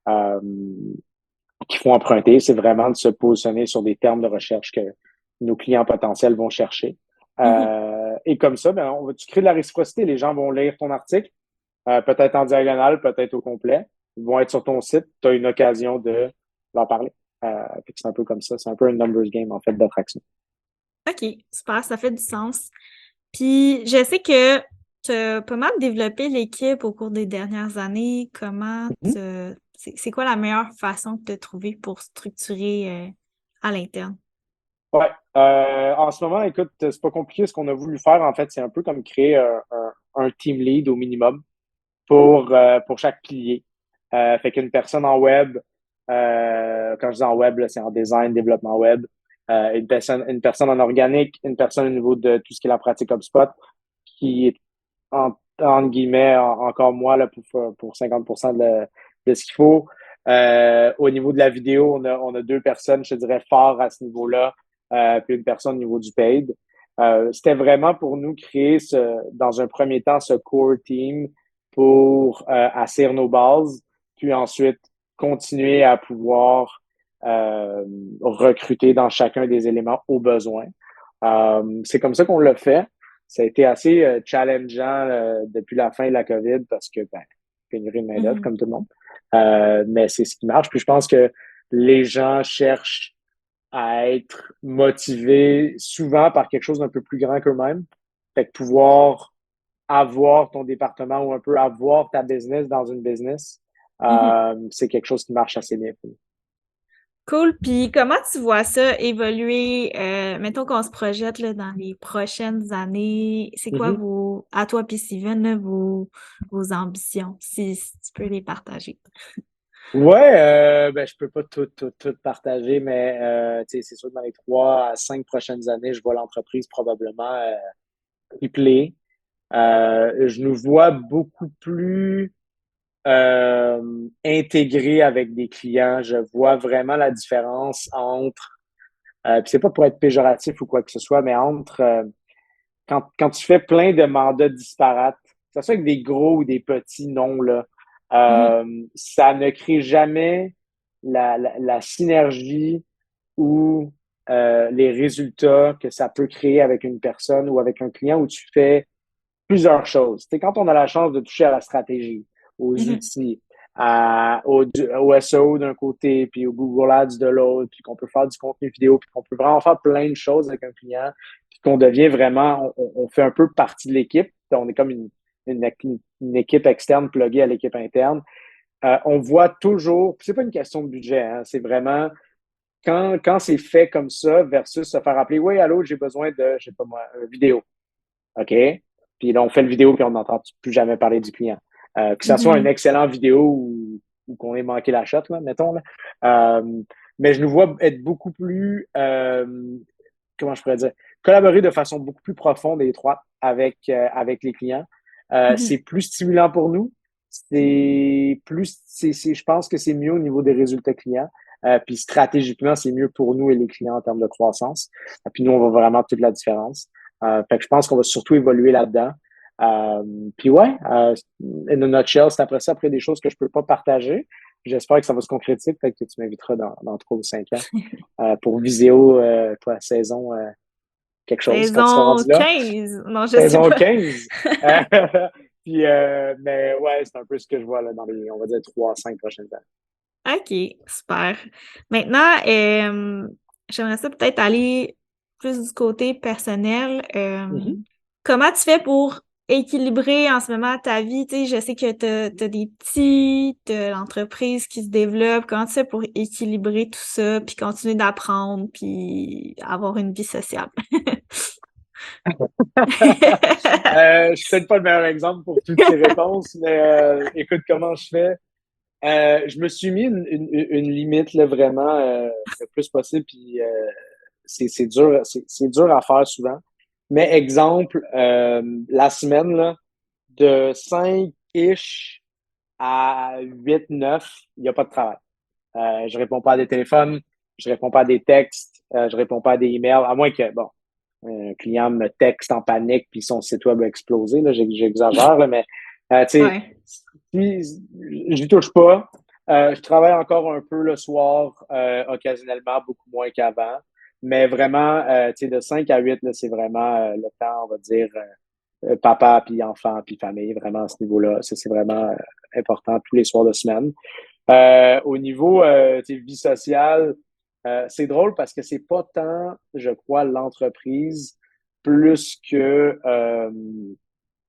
euh, qu'il faut emprunter. C'est vraiment de se positionner sur des termes de recherche que nos clients potentiels vont chercher. Mhm. Et comme ça, ben, tu crées de la réciprocité. Les gens vont lire ton article, peut-être en diagonale, peut-être au complet. Ils vont être sur ton site. Tu as une occasion de leur parler. C'est un peu comme ça. C'est un peu un numbers game, en fait, d'attraction. OK, super, ça fait du sens. Puis, je sais que tu as pas mal développé l'équipe au cours des dernières années. Mhm. C'est quoi la meilleure façon que tu as trouvé pour structurer à l'interne? Ouais. En ce moment, écoute, c'est pas compliqué. Ce qu'on a voulu faire, en fait, c'est un peu comme créer un team lead au minimum pour chaque pilier. Fait qu'une personne en web, quand je dis en web, là, c'est en design, développement web. Une personne en organique, une personne au niveau de tout ce qui est la pratique HubSpot, qui est entre guillemets encore moi là, pour 50% de ce qu'il faut. Au niveau de la vidéo, on a 2 personnes, je te dirais, forts à ce niveau-là, puis une personne au niveau du paid. C'était vraiment pour nous créer dans un premier temps ce core team pour asseoir nos bases, puis ensuite continuer à pouvoir recruter dans chacun des éléments au besoin. C'est comme ça qu'on l'a fait. Ça a été assez challengeant depuis la fin de la COVID parce que, ben, pénurie de main-d'œuvre, Mhm. comme tout le monde. Mais c'est ce qui marche. Puis je pense que les gens cherchent à être motivés souvent par quelque chose d'un peu plus grand qu'eux-mêmes. Fait que pouvoir avoir ton département ou un peu avoir ta business dans une business, Mhm. c'est quelque chose qui marche assez bien. Cool. Puis comment tu vois ça évoluer? Mettons qu'on se projette là, dans les prochaines années. C'est quoi Mhm. à toi puis Steven, là, vos ambitions, si tu peux les partager? Ouais, ben je peux pas tout partager, mais tu sais, c'est sûr que dans les 3 à 5 prochaines années, je vois l'entreprise probablement tripler. Je nous vois beaucoup plus intégrés avec des clients. Je vois vraiment la différence entre, puis c'est pas pour être péjoratif ou quoi que ce soit, mais entre quand tu fais plein de mandats disparates, que ce soit avec des gros ou des petits noms, là, Mhm. ça ne crée jamais la synergie ou les résultats que ça peut créer avec une personne ou avec un client où tu fais plusieurs choses. Tu sais, quand on a la chance de toucher à la stratégie, aux Mhm. outils, au SEO d'un côté, puis au Google Ads de l'autre, puis qu'on peut faire du contenu vidéo, puis qu'on peut vraiment faire plein de choses avec un client, puis qu'on devient vraiment, on fait un peu partie de l'équipe. On est comme une équipe externe pluguée à l'équipe interne. On voit toujours, c'est pas une question de budget, hein, c'est vraiment quand c'est fait comme ça versus se faire appeler, oui, allô, j'ai besoin de, je sais pas moi, une vidéo. OK? Puis là, on fait le vidéo, puis on n'entend plus jamais parler du client. Que ça soit une Mhm. excellente vidéo ou qu'on ait manqué la shot, là, mettons. Là. Mais je nous vois être beaucoup plus, comment je pourrais dire, collaborer de façon beaucoup plus profonde et étroite avec les clients. Mhm. C'est plus stimulant pour nous. Je pense que c'est mieux au niveau des résultats clients. Puis stratégiquement, c'est mieux pour nous et les clients en termes de croissance. Puis nous, on voit vraiment toute la différence. Fait que je pense qu'on va surtout évoluer là-dedans. Puis ouais, in a nutshell, c'est après des choses que je peux pas partager. J'espère que ça va se concrétiser. Peut-être que tu m'inviteras dans 3 ou 5 ans pour Viséo, toi, saison quelque chose quand tu seras Saison rendu là. 15. Non, je sais Saison pas. 15. Puis, mais ouais, c'est un peu ce que je vois là, dans les, on va dire, 3 à 5 prochaines années. OK, super. Maintenant, j'aimerais ça peut-être aller plus du côté personnel. Mhm. Comment tu fais pour équilibrer en ce moment ta vie? Tu sais, je sais que t'as des petits, t'as l'entreprise qui se développe. Comment tu fais pour équilibrer tout ça, puis continuer d'apprendre, puis avoir une vie sociale? Je suis peut-être pas le meilleur exemple pour toutes ces réponses, mais écoute comment je fais. Je me suis mis une limite là, vraiment le plus possible, puis c'est dur, c'est dur à faire souvent. Mais exemple, la semaine là, de 5-ish à 8-9, il n'y a pas de travail. Je réponds pas à des téléphones, je réponds pas à des textes, je réponds pas à des emails, à moins que, bon, un client me texte en panique puis son site web a explosé, là, j'exagère, là, mais tu sais, Ouais. si je touche pas. Je travaille encore un peu le soir, occasionnellement, beaucoup moins qu'avant. Mais vraiment, tu sais, de 5 à 8, là, c'est vraiment le temps, on va dire, papa, puis enfant, puis famille, vraiment à ce niveau-là. Ça, c'est vraiment important tous les soirs de semaine. Au niveau vie sociale, c'est drôle parce que c'est pas tant, je crois, l'entreprise plus que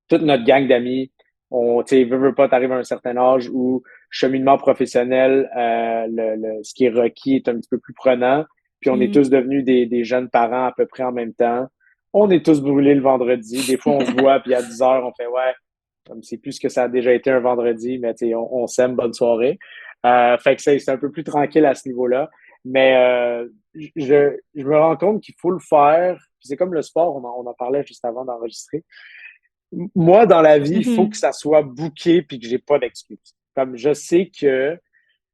toute notre gang d'amis. On, tu sais, veux pas, t'arrives à un certain âge où cheminement professionnel, ce qui est requis est un petit peu plus prenant. Puis on est Mm. tous devenus des jeunes parents à peu près en même temps. On est tous brûlés le vendredi. Des fois, on se voit, puis à 10 heures, on fait ouais, comme c'est plus que ça a déjà été un vendredi, mais tu sais, on s'aime, bonne soirée. Fait que c'est un peu plus tranquille à ce niveau-là. Mais je me rends compte qu'il faut le faire. Puis c'est comme le sport, on en parlait juste avant d'enregistrer. Moi, dans la vie, il faut que Mhm. ça soit booké puis que j'ai pas d'excuses. Comme je sais que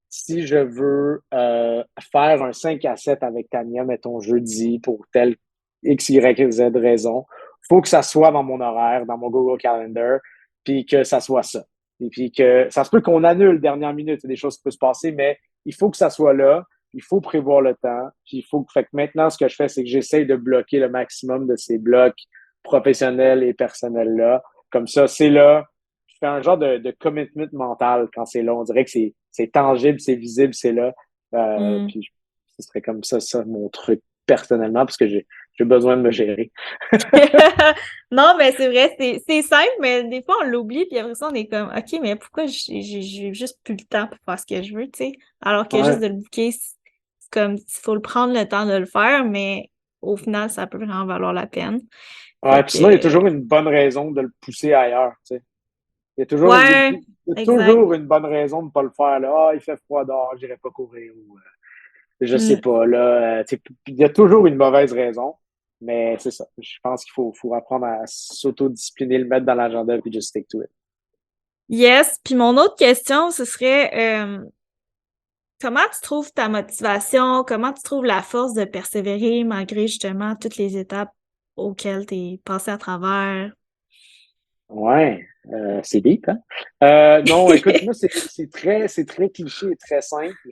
si je veux faire un 5 à 7 avec Tania, mettons jeudi, pour telle X, Y, Z raison, faut que ça soit dans mon horaire, dans mon Google Calendar, puis que ça soit ça. Et puis que ça se peut qu'on annule dernière minute, des choses qui peuvent se passer, mais il faut que ça soit là, il faut prévoir le temps, puis il faut que, fait que maintenant, ce que je fais, c'est que j'essaye de bloquer le maximum de ces blocs professionnels et personnels-là. Comme ça, c'est là, je fais un genre de commitment mental quand c'est là. On dirait que c'est tangible, c'est visible, c'est là. Mm. Puis ce serait comme ça mon truc personnellement, parce que j'ai besoin de me gérer. Non, mais c'est vrai, c'est simple, mais des fois on l'oublie, puis après ça on est comme, OK, mais pourquoi j'ai juste plus le temps pour faire ce que je veux, tu sais? Alors que juste Ouais. de le booker, c'est comme, il faut le prendre le temps de le faire, mais au final, ça peut vraiment valoir la peine. Ouais, Fait puis sinon, il y a que, toujours une bonne raison de le pousser ailleurs, tu sais. ouais, Il y a exact. toujours une bonne raison de ne pas le faire, là. Ah, il fait froid dehors, j'irai pas courir, ou je sais Mm. pas, là. Tu sais, il y a toujours une mauvaise raison, mais c'est ça. Je pense qu'il faut apprendre à s'autodiscipliner, le mettre dans l'agenda, puis just stick to it. Yes, puis mon autre question, ce serait, comment tu trouves ta motivation? Comment tu trouves la force de persévérer malgré justement toutes les étapes auxquelles tu es passé à travers? Ouais, c'est deep, hein? Non, écoute, moi, c'est très cliché et très simple.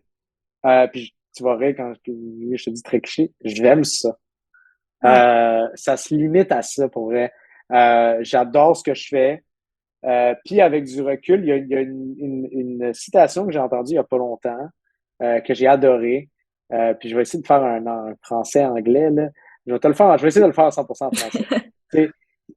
Puis, tu tu vas rire quand je te dis très cliché, j'aime ça. Ouais. Ça se limite à ça, pour vrai. J'adore ce que je fais. Puis avec du recul, il y a une citation que j'ai entendue il y a pas longtemps, que j'ai adorée. Puis je vais essayer de faire un français-anglais, là. Je vais essayer de le faire à 100% en français. Tu sais,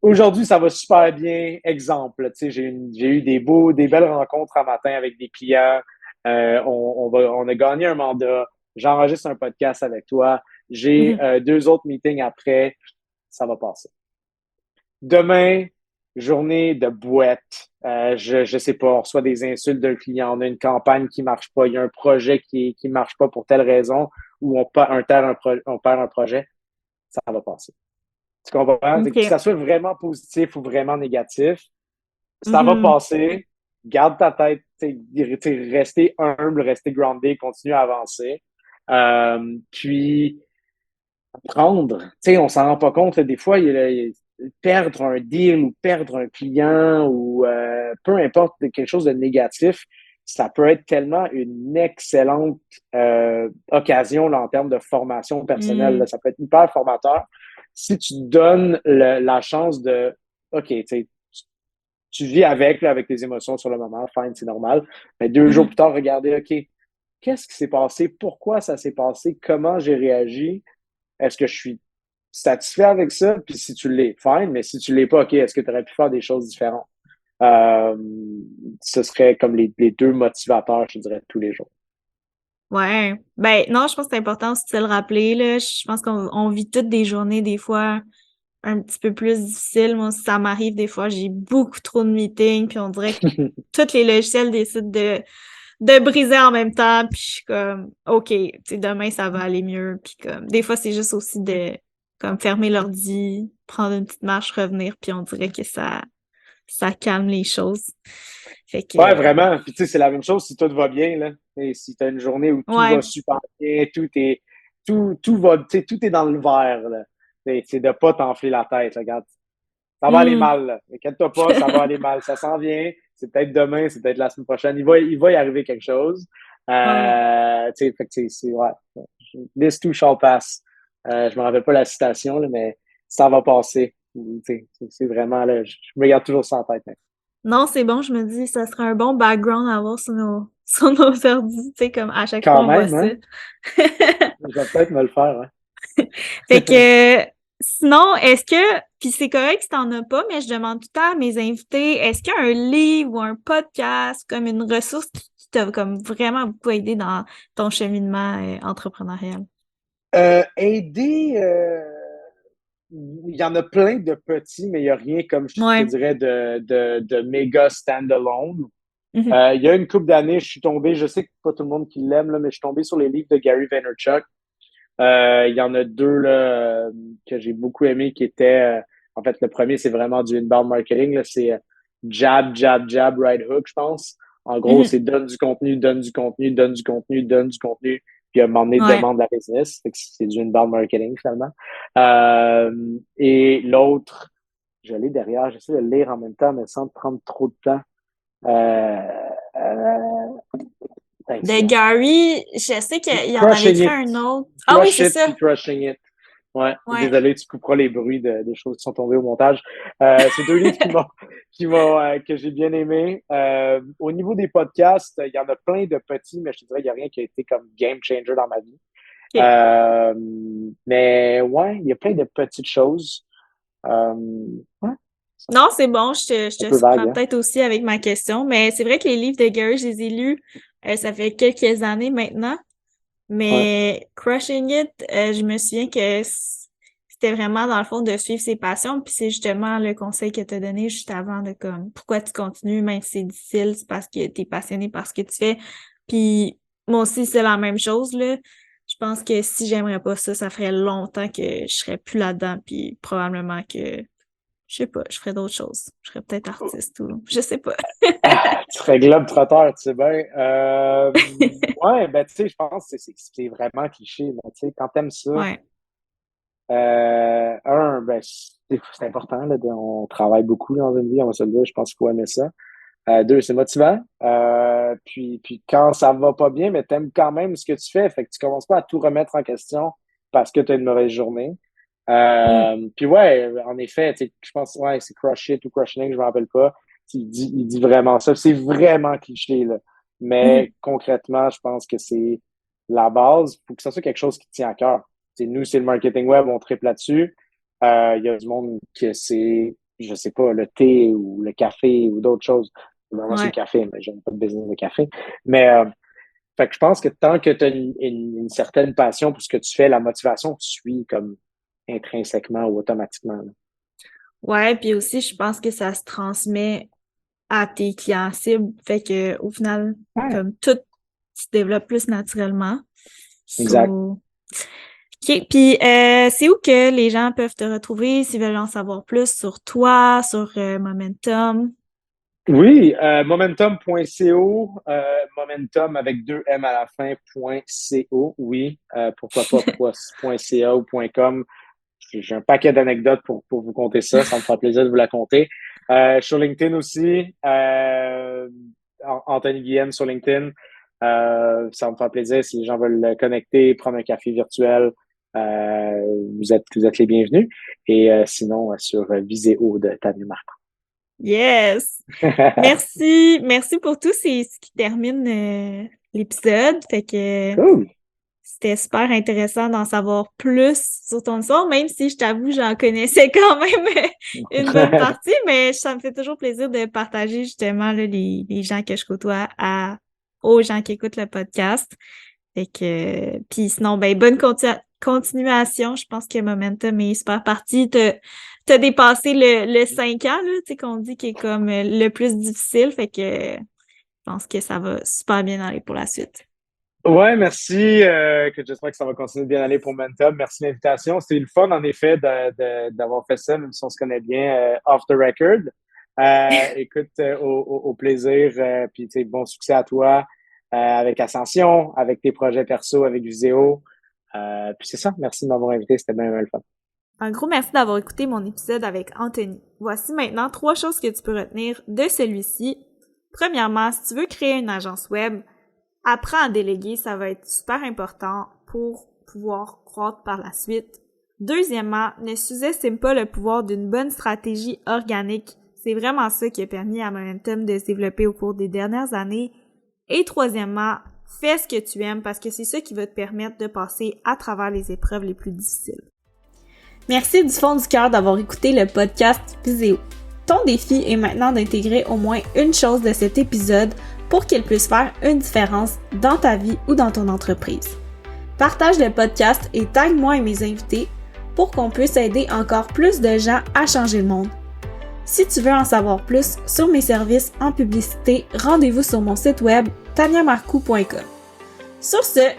aujourd'hui, ça va super bien. Exemple, tu sais, j'ai eu des belles rencontres un matin avec des clients. On a gagné un mandat. J'enregistre un podcast avec toi. J'ai Mhm. 2 autres meetings après. Ça va passer. Demain, journée de boîte. Je sais pas, on reçoit des insultes d'un client, on a une campagne qui marche pas, il y a un projet qui marche pas pour telle raison, ou on perd un projet, ça va passer. Tu comprends? Que OK. ça soit vraiment positif ou vraiment négatif, ça va Mhm. passer. Garde ta tête, rester humble, rester groundé, continue à avancer. Puis prendre. Tu sais, on s'en rend pas compte. Là, des fois, perdre un deal ou perdre un client ou peu importe quelque chose de négatif, ça peut être tellement une excellente occasion là, en termes de formation personnelle. Là. Mm. Ça peut être hyper formateur. Si tu donnes la chance de OK, tu vis avec, là, avec tes émotions sur le moment, fine, c'est normal. Mais 2 jours Mhm. plus tard, regardez, OK, qu'est-ce qui s'est passé? Pourquoi ça s'est passé? Comment j'ai réagi? Est-ce que je suis satisfait avec ça? Puis si tu l'es, fine, mais si tu l'es pas, OK, est-ce que tu aurais pu faire des choses différentes? Euh, Ce serait comme les 2 motivateurs, je dirais, tous les jours. Ouais. Ben, non, je pense que c'est important aussi de se le rappeler, là. Je pense qu'on vit toutes des journées, des fois, un petit peu plus difficiles. Moi, ça m'arrive des fois, j'ai beaucoup trop de meetings, puis on dirait que tous les logiciels décident de briser en même temps, puis je suis comme, OK, tu sais, demain, ça va aller mieux. Puis comme, des fois, c'est juste aussi de, comme, fermer l'ordi, prendre une petite marche, revenir, puis on dirait que ça calme les choses. Fait Ouais, que, vraiment. Puis tu sais, c'est la même chose si tout va bien, là. Et si tu as une journée où tout va ouais. super bien, tout va, tu sais, tout est dans le vert, là. C'est de pas t'enfler la tête, là. Regarde, ça va aller Hmm. mal, là. Inquiète-toi pas, ça va aller mal. Ça s'en vient. C'est peut-être demain, c'est peut-être la semaine prochaine. Il va y arriver quelque chose. Ouais. Tu sais, fait que ouais. This too shall pass. Je me rappelle pas la citation, là, mais ça va passer. Tu sais, c'est vraiment, là, je me garde toujours ça en tête, hein. Non, c'est bon, je me dis, ça serait un bon background à avoir sur sur nos ordi, tu sais, comme à chaque fois Quand on voit même, ça. hein? Je vais peut-être me le faire, Fait hein? que, sinon, est-ce que, puis c'est correct si t'en as pas, mais je demande tout le temps à mes invités, est-ce qu'il y a un livre ou un podcast, comme une ressource qui t'a comme vraiment beaucoup aidé dans ton cheminement entrepreneurial? Aider, il y en a plein de petits, mais il n'y a rien comme je te Ouais. dirais de méga standalone. Mhm. Il y a une couple d'années, je suis tombé, je sais que pas tout le monde qui l'aime, là, mais je suis tombé sur les livres de Gary Vaynerchuk. Il y en a 2 là, que j'ai beaucoup aimé qui étaient, en fait, le premier, c'est vraiment du inbound marketing, là, c'est jab, jab, jab, right hook, je pense. En gros, Mhm. c'est donne du contenu, donne du contenu, donne du contenu, donne du contenu, puis à un moment donné, Ouais. demande la business. Fait que c'est du inbound marketing, finalement. Et l'autre, je l'ai derrière, j'essaie de le lire en même temps, mais sans prendre trop de temps. Euh, une De seconde. Gary, je sais qu'il en avait Crushing écrit It. un autre. Ah oui, Crush c'est It puis ça. Crushing It. Ouais, Ouais. désolé, tu couperas les bruits des choses qui sont tombées au montage. C'est 2 livres que j'ai bien aimés. Au niveau des podcasts, il y en a plein de petits, mais je te dirais, il n'y a rien qui a été comme game changer dans ma vie. OK. Mais ouais, il y a plein de petites choses. Euh, ouais, Non, c'est bon, je un te peu vague, surprends hein? peut-être aussi avec ma question, mais c'est vrai que les livres de Gary, je les ai lus, ça fait quelques années maintenant, Ouais. mais Crushing It, je me souviens que c'était vraiment dans le fond de suivre ses passions, puis c'est justement le conseil que tu as donné juste avant de comme pourquoi tu continues, même si c'est difficile, c'est parce que tu es passionné par ce que tu fais. Puis moi aussi, c'est la même chose, là. Je pense que si j'aimerais pas ça, ça ferait longtemps que je serais plus là-dedans, puis probablement que je sais pas, je ferais d'autres choses. Je serais peut-être artiste ou je sais pas. Ah, tu serais globe-trotteur, tu sais bien. Ouais, ben tu sais, je pense que c'est vraiment cliché, là, tu sais, quand t'aimes ça, Ouais. ben, c'est important, là, on travaille beaucoup dans une vie, on va se le dire, je pense qu'il faut aimer ça. Deux, c'est motivant. Puis quand ça va pas bien, mais t'aimes quand même ce que tu fais. Fait que tu commences pas à tout remettre en question parce que tu as une mauvaise journée. Mm. Puis ouais, en effet, je pense, ouais, c'est Crush It ou Crushing, je me rappelle pas. Il dit vraiment ça. C'est vraiment cliché, là. Mhm. Mais concrètement, je pense que c'est la base. Faut que ça soit quelque chose qui tient à cœur. Nous, c'est le marketing web, on triple là-dessus. Il y a du monde que c'est, je sais pas, le thé ou le café ou d'autres choses. Moi, c'est le Ouais. café, mais j'aime pas de business de café. Mais fait que je pense que tant que tu as une certaine passion pour ce que tu fais, la motivation te suit comme intrinsèquement ou automatiquement, là. Ouais, puis aussi, je pense que ça se transmet à tes clients cibles. Fait que, au final, Ouais. comme tout se développe plus naturellement. Exact. So, OK. Puis, c'est où que les gens peuvent te retrouver s'ils veulent en savoir plus sur toi, sur Momentum? Oui, momentum.co, momentum avec deux M à la fin, .co, oui. Pourquoi pas .ca ou .com. J'ai un paquet d'anecdotes pour vous conter ça. Ça me fera plaisir de vous la conter. Sur LinkedIn aussi, Anthony Guillen sur LinkedIn. Ça me fera plaisir si les gens veulent le connecter, prendre un café virtuel. Vous êtes les bienvenus. Et sinon, sur Viséo de Tania Marco. Yes! Merci! Merci pour tout. C'est ce qui termine l'épisode. Fait que Cool. c'était super intéressant d'en savoir plus sur ton histoire, même si je t'avoue, j'en connaissais quand même une bonne partie, mais ça me fait toujours plaisir de partager justement là, les gens que je côtoie aux gens qui écoutent le podcast. Fait que, puis sinon, ben, bonne continuation. Je pense que Momentum est super parti. T'as dépassé le 5 ans, là, tu sais, qu'on dit qui est comme le plus difficile. Fait que je pense que ça va super bien aller pour la suite. Ouais, merci. Que j'espère que ça va continuer de bien aller pour Momentum. Merci de l'invitation. C'était le fun, en effet, d'avoir fait ça, même si on se connaît bien off the record. Écoute, au plaisir. Puis, tu sais, bon succès à toi avec Ascension, avec tes projets perso, avec Viséo. Puis c'est ça. Merci de m'avoir invité. C'était bien le fun. Un gros merci d'avoir écouté mon épisode avec Anthony. Voici maintenant 3 choses que tu peux retenir de celui-ci. Premièrement, si tu veux créer une agence web, apprends à déléguer, ça va être super important pour pouvoir croître par la suite. Deuxièmement, ne sous-estime pas le pouvoir d'une bonne stratégie organique. C'est vraiment ça qui a permis à Momentum de se développer au cours des dernières années. Et troisièmement, fais ce que tu aimes parce que c'est ça qui va te permettre de passer à travers les épreuves les plus difficiles. Merci du fond du cœur d'avoir écouté le podcast Viséo. Ton défi est maintenant d'intégrer au moins une chose de cet épisode pour qu'il puisse faire une différence dans ta vie ou dans ton entreprise. Partage le podcast et tag moi et mes invités pour qu'on puisse aider encore plus de gens à changer le monde. Si tu veux en savoir plus sur mes services en publicité, rendez-vous sur mon site web taniamarcou.com. Sur ce,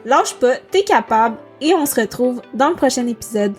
lâche pas, t'es capable et on se retrouve dans le prochain épisode.